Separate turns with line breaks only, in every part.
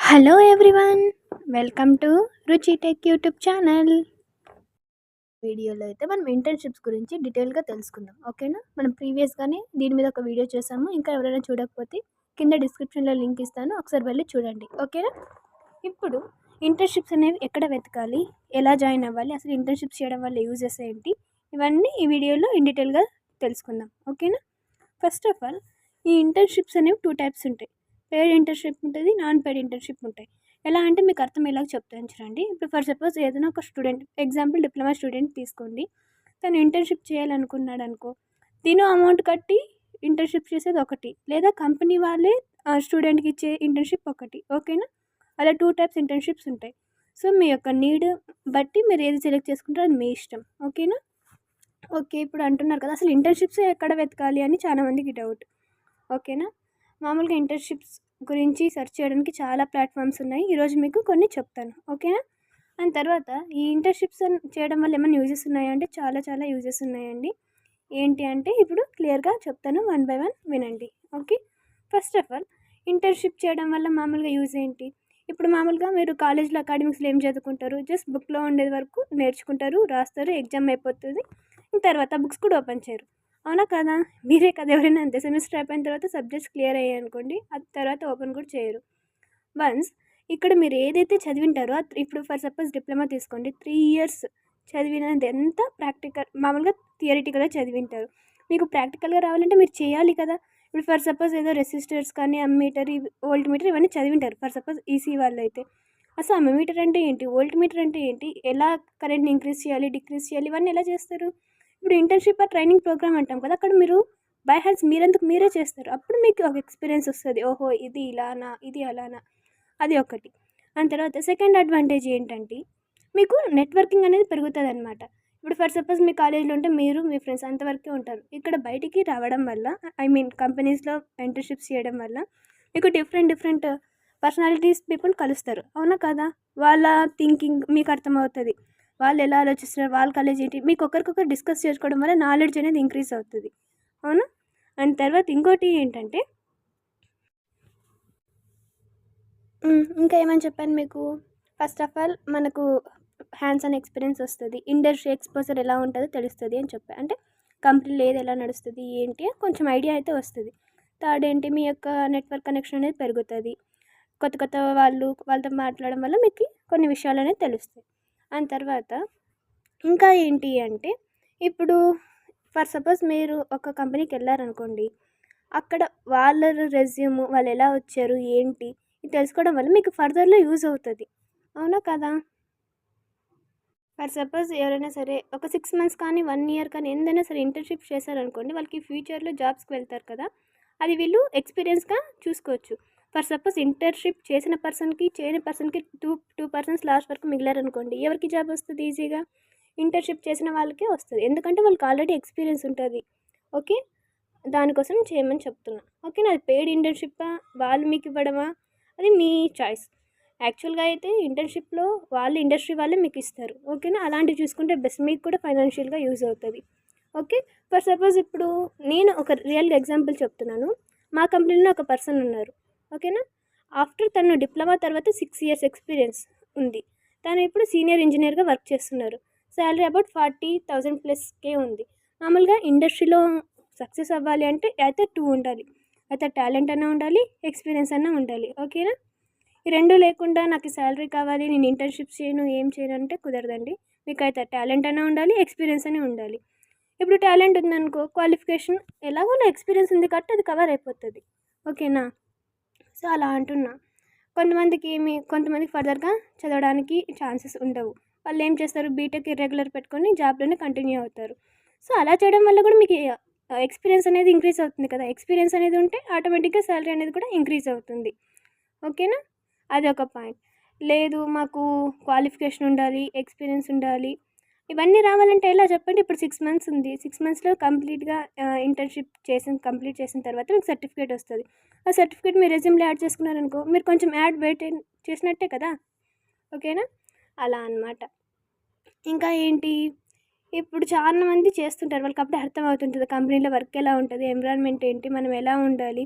Hello everyone, welcome to రుచి tech YouTube channel. వీడియోలో అయితే మనం ఇంటర్న్షిప్స్ గురించి డీటెయిల్గా తెలుసుకుందాం. ఓకేనా? మనం ప్రీవియస్గానే దీని మీద ఒక వీడియో చేసాము. ఇంకా ఎవరైనా చూడకపోతే కింద డిస్క్రిప్షన్లో లింక్ ఇస్తాను, ఒకసారి వెళ్ళి చూడండి. ఓకేనా? ఇప్పుడు ఇంటర్న్షిప్స్ అనేవి ఎక్కడ వెతకాలి, ఎలా జాయిన్ అవ్వాలి, అసలు ఇంటర్న్షిప్స్ చేయడం వల్ల యూజెస్ ఏంటి, ఇవన్నీ ఈ వీడియోలో ఇన్ డీటెయిల్గా తెలుసుకుందాం. ఓకేనా? ఫస్ట్ ఆఫ్ ఆల్, ఈ ఇంటర్న్షిప్స్ అనేవి 2 టైప్స్ ఉంటాయి. పెయిడ్ ఇంటర్న్షిప్ ఉంటుంది, నాన్ పెయిడ్ ఇంటర్న్షిప్ ఉంటాయి. ఎలా అంటే మీకు అర్థమయ్యేలాగా చెప్తాను చూడండి. ఇప్పుడు ఫర్ సపోజ్ ఏదైనా ఒక స్టూడెంట్, ఎగ్జాంపుల్ డిప్లొమా స్టూడెంట్ తీసుకోండి. తను ఇంటర్న్షిప్ చేయాలనుకున్నాడు అనుకో, తిను అమౌంట్ కట్టి ఇంటర్న్షిప్ చేసేది ఒకటి, లేదా కంపెనీ వాళ్ళే స్టూడెంట్కి ఇచ్చే ఇంటర్న్షిప్ ఒకటి. ఓకేనా? అలా 2 టైప్స్ ఇంటర్న్షిప్స్ ఉంటాయి. సో మీ యొక్క నీడ్ బట్టి మీరు ఏది సెలెక్ట్ చేసుకుంటారో అది మీ ఇష్టం. ఓకేనా? ఓకే, ఇప్పుడు అంటున్నారు కదా అసలు ఇంటర్న్షిప్స్ ఎక్కడ వెతకాలి అని చాలామందికి డౌట్. ఓకేనా? మామూలుగా ఇంటర్న్షిప్స్ గురించి సెర్చ్ చేయడానికి చాలా ప్లాట్ఫామ్స్ ఉన్నాయి. ఈరోజు మీకు కొన్ని చెప్తాను. ఓకేనా? అండ్ తర్వాత ఈ ఇంటర్న్షిప్స్ చేయడం వల్ల ఏమైనా యూజెస్ ఉన్నాయా అంటే చాలా చాలా యూజెస్ ఉన్నాయండి. ఏంటి అంటే ఇప్పుడు క్లియర్గా చెప్తాను, 1 by 1 వినండి. Okay, first of all internship చేయడం వల్ల మామూలుగా యూజ్ ఏంటి? ఇప్పుడు మామూలుగా మీరు కాలేజ్లో అకాడమిక్స్లో ఏం చదువుకుంటారు? జస్ట్ బుక్లో ఉండేది వరకు నేర్చుకుంటారు, రాస్తారు, ఎగ్జామ్ అయిపోతుంది. తర్వాత బుక్స్ కూడా ఓపెన్ చేయరు. అవునా కదా? మీరే కదా, ఎవరైనా అంతే. సెమిస్టర్ అయిపోయిన తర్వాత సబ్జెక్ట్స్ క్లియర్ అయ్యాయి అనుకోండి, ఆ తర్వాత ఓపెన్ కూడా చేయరు. వన్స్ ఇక్కడ మీరు ఏదైతే చదివింటారో ఇప్పుడు ఫర్ సపోజ్ డిప్లొమా తీసుకోండి, 3 years చదివినది ఎంత ప్రాక్టికల్, మామూలుగా థియరిటికల్గా చదివింటారు. మీకు ప్రాక్టికల్గా రావాలంటే మీరు చేయాలి కదా. ఇప్పుడు ఫర్ సపోజ్ ఏదో రెసిస్టర్స్ కానీ అమ్మీటర్, వోల్ట్ మీటర్ ఇవన్నీ చదివింటారు. ఫర్ సపోజ్ ఈసీ వాళ్ళు అయితే అసలు అమ్మీటర్ అంటే ఏంటి, వోల్ట్ మీటర్ అంటే ఏంటి, ఎలా కరెంట్ని ఇంక్రీజ్ చేయాలి, డిక్రీజ్ చేయాలి, ఇవన్నీ ఎలా చేస్తారు? ఇప్పుడు ఇంటర్న్షిప్ ట్రైనింగ్ ప్రోగ్రామ్ అంటాం కదా, అక్కడ మీరు బై హ్యాండ్స్ మీరందుకు మీరే చేస్తారు. అప్పుడు మీకు ఒక ఎక్స్పీరియన్స్ వస్తుంది, ఓహో ఇది ఇలానా, ఇది అలానా. అది ఒకటి. అండ్ తర్వాత సెకండ్ అడ్వాంటేజ్ ఏంటంటే మీకు నెట్వర్కింగ్ అనేది పెరుగుతుంది అనమాట. ఇప్పుడు ఫర్ సపోజ్ మీ కాలేజీలో ఉంటే మీరు మీ ఫ్రెండ్స్ అంతవరకే ఉంటారు. ఇక్కడ బయటికి రావడం వల్ల, ఐ మీన్ కంపెనీస్లో ఇంటర్న్షిప్స్ చేయడం వల్ల మీకు డిఫరెంట్ పర్సనాలిటీస్ పీపుల్ కలుస్తారు. అవునా కదా? వాళ్ళ థింకింగ్ మీకు అర్థమవుతుంది, వాళ్ళు ఎలా ఆలోచిస్తున్నారు, వాళ్ళ కాలేజ్ ఏంటి, మీకు ఒకరికొకరు డిస్కస్ చేసుకోవడం వల్ల నాలెడ్జ్ అనేది ఇంక్రీజ్ అవుతుంది. అవునా? అండ్ తర్వాత ఇంకోటి ఏంటంటే ఇంకా ఏమని చెప్పాను మీకు, ఫస్ట్ ఆఫ్ ఆల్ మనకు హ్యాండ్స్ ఆన్ ఎక్స్పీరియన్స్ వస్తుంది, ఇండస్ట్రీ ఎక్స్పోజర్ ఎలా ఉంటుందో తెలుస్తుంది అని చెప్పాను. అంటే కంపెనీలో ఏది ఎలా నడుస్తుంది ఏంటి కొంచెం ఐడియా అయితే వస్తుంది. థర్డ్ ఏంటి, మీ యొక్క నెట్వర్క్ కనెక్షన్ అనేది పెరుగుతుంది. కొత్త వాళ్ళతో మాట్లాడడం వల్ల మీకు కొన్ని విషయాలు అనేది తెలుస్తాయి. అండ్ తర్వాత ఇంకా ఏంటి అంటే ఇప్పుడు ఫర్ సపోజ్ మీరు ఒక కంపెనీకి వెళ్ళారనుకోండి, అక్కడ వాళ్ళ రెజ్యూమ్, వాళ్ళు ఎలా వచ్చారు ఏంటి ఇది తెలుసుకోవడం వల్ల మీకు ఫర్దర్లో యూజ్ అవుతుంది. అవునా కదా? ఫర్ సపోజ్ ఎవరైనా సరే ఒక 6 months కానీ 1 year కానీ ఏందైనా సరే ఇంటర్న్షిప్ చేశారనుకోండి, వాళ్ళకి ఫ్యూచర్లో జాబ్స్కి వెళ్తారు కదా, అది వీళ్ళు ఎక్స్పీరియన్స్గా చూసుకోవచ్చు. ఫర్ సపోజ్ ఇంటర్న్షిప్ చేసిన పర్సన్కి చేయని పర్సన్కి టూ పర్సన్స్ లాస్ట్ వరకు మిగిలారనుకోండి, ఎవరికి జాబ్ వస్తుంది ఈజీగా? ఇంటర్న్షిప్ చేసిన వాళ్ళకే వస్తుంది, ఎందుకంటే వాళ్ళకి ఆల్రెడీ ఎక్స్పీరియన్స్ ఉంటుంది. ఓకే, దానికోసం చేయమని చెప్తున్నా. ఓకేనా? అది పెయిడ్ ఇంటర్న్షిప్పా, వాళ్ళు మీకు ఇవ్వడమా, అది మీ చాయిస్. యాక్చువల్గా అయితే ఇంటర్న్షిప్లో వాళ్ళు ఇండస్ట్రీ వాళ్ళే మీకు ఇస్తారు. ఓకేనా? అలాంటివి చూసుకుంటే బెస్ట్, మీకు కూడా ఫైనాన్షియల్గా యూజ్ అవుతుంది. ఓకే, ఫర్ సపోజ్ ఇప్పుడు నేను ఒక రియల్గా ఎగ్జాంపుల్ చెప్తున్నాను. మా కంపెనీలో ఒక పర్సన్ ఉన్నారు. ఓకేనా? ఆఫ్టర్ తను డిప్లొమా తర్వాత 6 years ఎక్స్పీరియన్స్ ఉంది. తను ఇప్పుడు సీనియర్ ఇంజనీర్గా వర్క్ చేస్తున్నారు. శాలరీ అబౌట్ 40,000+ ఉంది. మామూలుగా ఇండస్ట్రీలో సక్సెస్ అవ్వాలి అంటే అయితే 2 ఉండాలి, అయితే టాలెంట్ అన్నా ఉండాలి, ఎక్స్పీరియన్స్ అన్నా ఉండాలి. ఓకేనా? ఈ 2 లేకుండా నాకు శాలరీ కావాలి, నేను ఇంటర్న్షిప్స్ చేయను, ఏం చేయను అంటే కుదరదండి. మీకు అయితే టాలెంట్ అన్నా ఉండాలి, ఎక్స్పీరియన్స్ అనే ఉండాలి. ఇప్పుడు టాలెంట్ ఉందనుకో, క్వాలిఫికేషన్ ఎలాగో నా ఎక్స్పీరియన్స్ ఉంది కాబట్టి అది కవర్ అయిపోతుంది. ఓకేనా? సో అలా అంటున్నా. కొంతమందికి ఫర్దర్గా చదవడానికి ఛాన్సెస్ ఉండవు. వాళ్ళు ఏం చేస్తారు, బీటెక్ ఇర్రెగ్యులర్ పెట్టుకొని జాబ్లోనే కంటిన్యూ అవుతారు. సో అలా చేయడం వల్ల కూడా మీకు ఎక్స్పీరియన్స్ అనేది ఇంక్రీజ్ అవుతుంది కదా. ఎక్స్పీరియన్స్ అనేది ఉంటే ఆటోమేటిక్గా శాలరీ అనేది కూడా ఇంక్రీజ్ అవుతుంది. ఓకేనా? అది ఒక పాయింట్. లేదు మాకు క్వాలిఫికేషన్ ఉండాలి, ఎక్స్పీరియన్స్ ఉండాలి, ఇవన్నీ రావాలంటే ఎలా చెప్పండి? ఇప్పుడు 6 months ఉంది, 6 monthsలో కంప్లీట్గా ఇంటర్న్షిప్ కంప్లీట్ చేసిన తర్వాత మీకు సర్టిఫికేట్ వస్తుంది. ఆ సర్టిఫికేట్ మీరు రెజ్యూమ్లో యాడ్ చేసుకున్నారనుకో, మీరు కొంచెం యాడ్ వెయిట్ చేసినట్టే కదా. ఓకేనా? అలా అనమాట. ఇంకా ఏంటి, ఇప్పుడు చాలా మంది చేస్తుంటారు, వాళ్ళకి అప్పుడే అర్థం అవుతుంటుంది కంపెనీలో వర్క్ ఎలా ఉంటుంది, ఎన్విరాన్మెంట్ ఏంటి, మనం ఎలా ఉండాలి.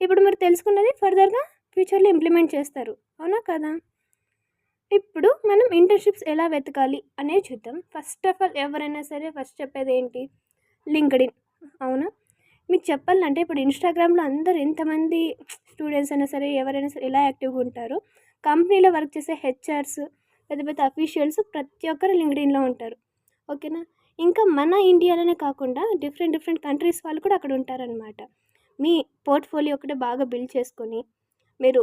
ఇప్పుడు మీరు తెలుసుకున్నది ఫర్దర్గా ఫ్యూచర్లో ఇంప్లిమెంట్ చేస్తారు. అవునా కదా? ఇప్పుడు మనం ఇంటర్న్‌షిప్స్ ఎలా వెతకాలి అనేది చూద్దాం. ఫస్ట్ ఆఫ్ ఆల్ ఎవరైనా సరే ఫస్ట్ చెప్పేది ఏంటి? లింక్డ్ఇన్. అవునా? మీకు చెప్పాలంటే ఇప్పుడు ఇన్‌స్టాగ్రామ్‌లో అందరూ ఎంతమంది స్టూడెంట్స్ అయినా సరే, ఎవరైనా సరే ఎలా యాక్టివ్‌గా ఉంటారో, కంపెనీలో వర్క్ చేసే హెచ్ఆర్స్, పెద్ద పెద్ద అఫీషియల్స్ ప్రతి ఒక్కరు లింక్డ్ఇన్‌లో ఉంటారు. ఓకేనా? ఇంకా మన ఇండియాలోనే కాకుండా డిఫరెంట్ డిఫరెంట్ కంట్రీస్ వాళ్ళు కూడా అక్కడ ఉంటారనమాట. మీ పోర్ట్‌ఫోలియో ఒకటి బాగా బిల్డ్ చేసుకొని, మీరు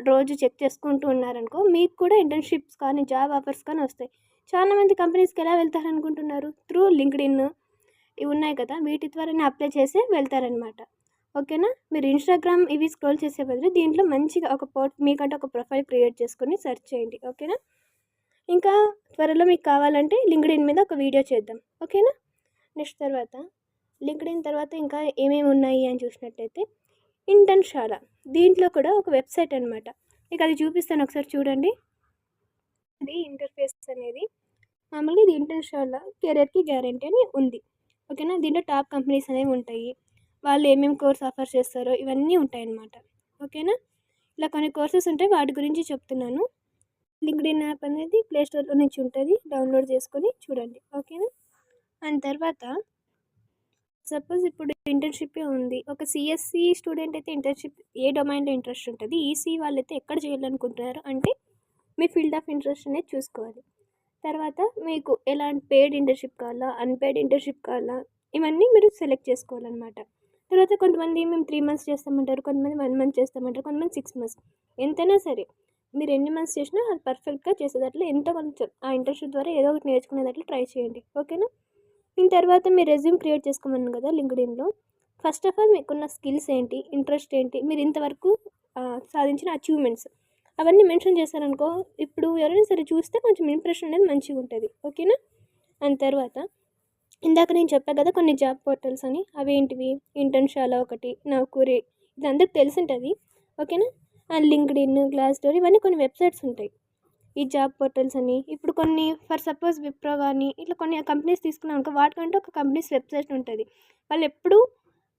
రోజు చెక్ చేసుకుంటూ ఉన్నారనుకో, మీకు కూడా ఇంటర్న్‌షిప్స్ కానీ, జాబ్ ఆఫర్స్ కానీ వస్తాయి. చాలామంది కంపెనీస్‌కి ఎలా వెళ్తారనుకుంటున్నారు? త్రూ లింక్డ్ఇన్ ఇవి ఉన్నాయి కదా, వీటి ద్వారానే అప్లై చేసి వెళ్తారనమాట. ఓకేనా? మీరు ఇన్‌స్టాగ్రామ్ ఇవి స్క్రోల్ చేసే బదులు దీంట్లో మంచిగా ఒక మీకంటే ఒక ప్రొఫైల్ క్రియేట్ చేసుకొని సెర్చ్ చేయండి. ఓకేనా? ఇంకా త్వరలో మీకు కావాలంటే లింక్డ్ఇన్ మీద ఒక వీడియో చేద్దాం. ఓకేనా? నెక్స్ట్ తర్వాత లింక్డ్ఇన్ తర్వాత ఇంకా ఏమేమి ఉన్నాయి అని చూసినట్టయితే ఇంటర్న్‌షాల. దీంట్లో కూడా ఒక వెబ్సైట్ అనమాట. మీకు అది చూపిస్తాను, ఒకసారి చూడండి. అది ఇంటర్ఫేస్ అనేది మామూలుగా ఇది ఇంటర్న్‌షాల కెరియర్‌కి గ్యారంటీ అని ఉంది. ఓకేనా? దీంట్లో టాప్ కంపెనీస్ అనేవి ఉంటాయి. వాళ్ళు ఏమేమి కోర్స్ ఆఫర్ చేస్తారో ఇవన్నీ ఉంటాయన్నమాట. ఓకేనా? ఇలా కొన్ని కోర్సెస్ ఉంటాయి, వాటి గురించి చెప్తున్నాను. లింక్డ్ఇన్ యాప్ అనేది ప్లే స్టోర్‌లో నుంచి ఉంటుంది, డౌన్లోడ్ చేసుకొని చూడండి. ఓకేనా? అండ్ తర్వాత సపోజ్ ఇప్పుడు ఇంటర్న్‌షిప్పే ఉంది. ఒక సీఎస్‌సి స్టూడెంట్ అయితే ఇంటర్న్‌షిప్ ఏ డొమైన్‌లో ఇంట్రెస్ట్ ఉంటుంది. ఈసీ వాళ్ళైతే ఎక్కడ చేయాలనుకుంటున్నారు అంటే మీ ఫీల్డ్ ఆఫ్ ఇంట్రెస్ట్ అనేది చూసుకోవాలి. తర్వాత మీకు ఎలాంటి పెయిడ్ ఇంటర్న్‌షిప్ కావాలా, అన్‌పెయిడ్ ఇంటర్న్‌షిప్ కావాలా, ఇవన్నీ మీరు సెలెక్ట్ చేసుకోవాలన్నమాట. తర్వాత కొంతమంది మేము 3 మంత్స్ చేస్తామంటారు, కొంతమంది 1 మంత్ చేస్తామంటారు, కొంతమంది 6 మంత్స్. ఎంతైనా సరే మీరు ఎన్ని మంత్స్ చేసినా అది పర్ఫెక్ట్‌గా చేసేటట్లు ఎంతో కొంచెం ఆ ఇంటర్న్‌షిప్ ద్వారా ఏదో ఒకటి నేర్చుకునేటట్లు ట్రై చేయండి. ఓకేనా? దీని తర్వాత మీరు రెజ్యూమ్ క్రియేట్ చేసుకోమన్నాను కదా లింక్డ్ఇన్‌లో. ఫస్ట్ ఆఫ్ ఆల్ మీకున్న స్కిల్స్ ఏంటి, ఇంట్రెస్ట్ ఏంటి, మీరు ఇంతవరకు సాధించిన అచీవ్‌మెంట్స్ అవన్నీ మెన్షన్ చేశారనుకో, ఇప్పుడు ఎవరైనా సరే చూస్తే కొంచెం ఇంప్రెషన్ అనేది మంచిగా ఉంటుంది. ఓకేనా? అండ్ తర్వాత ఇందాక నేను చెప్పా కదా కొన్ని జాబ్ పోర్టల్స్ అని, అవేంటివి? ఇంటర్న్‌షాల ఒకటి, నౌకరీ, ఇది అందరికి తెలిసి ఉంటుంది. ఓకేనా? అండ్ లింక్డ్ఇన్, గ్లాస్‌డోర్ ఇవన్నీ కొన్ని వెబ్సైట్స్ ఉంటాయి. ఈ జాబ్ పోర్టల్స్ అని ఇప్పుడు కొన్ని ఫర్ సపోజ్ విప్రో కానీ ఇట్లా కొన్ని కంపెనీస్ తీసుకున్నాం అనుకో, వాటికంటే ఒక కంపెనీస్ వెబ్సైట్ ఉంటుంది. వాళ్ళు ఎప్పుడు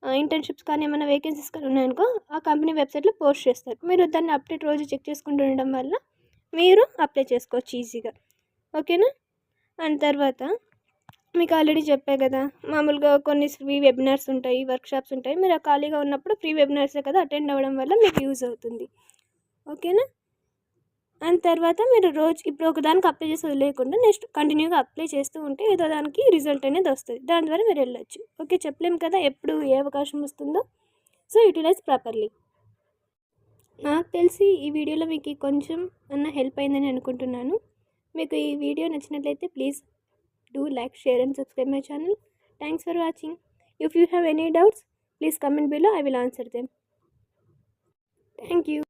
ఇంటర్న్షిప్స్ కానీ ఏమైనా వేకెన్సీస్ కానీ ఉన్నాయనుకో, ఆ కంపెనీ వెబ్సైట్లో పోస్ట్ చేస్తారు. మీరు దాన్ని అప్డేట్ రోజు చెక్ చేసుకుంటూ ఉండడం వల్ల మీరు అప్లై చేసుకోవచ్చు ఈజీగా. ఓకేనా? అండ్ తర్వాత మీకు ఆల్రెడీ చెప్పా కదా, మామూలుగా కొన్ని ఫ్రీ వెబినార్స్ ఉంటాయి, వర్క్షాప్స్ ఉంటాయి. మీరు ఖాళీగా ఉన్నప్పుడు ఫ్రీ వెబినార్సే కదా అటెండ్ అవ్వడం వల్ల మీకు యూజ్ అవుతుంది. ఓకేనా? అండ్ తర్వాత మీరు రోజు ఇప్పుడు ఒకదానికి అప్లై చేసి వదిలేయకుండా నెక్స్ట్ కంటిన్యూగా అప్లై చేస్తూ ఉంటే ఏదో దానికి రిజల్ట్ అనేది వస్తుంది. దాని ద్వారా మీరు వెళ్ళొచ్చు. ఓకే, చెప్పలేము కదా ఎప్పుడు ఏ అవకాశం వస్తుందో. So utilize properly. నాకు తెలిసి ఈ వీడియోలో మీకు కొంచెం అన్న హెల్ప్ అయిందని అనుకుంటున్నాను. మీకు ఈ వీడియో నచ్చినట్లయితే please do like, share and subscribe my channel. Thanks for watching. If you have any doubts please comment below, I will answer them. Thank you.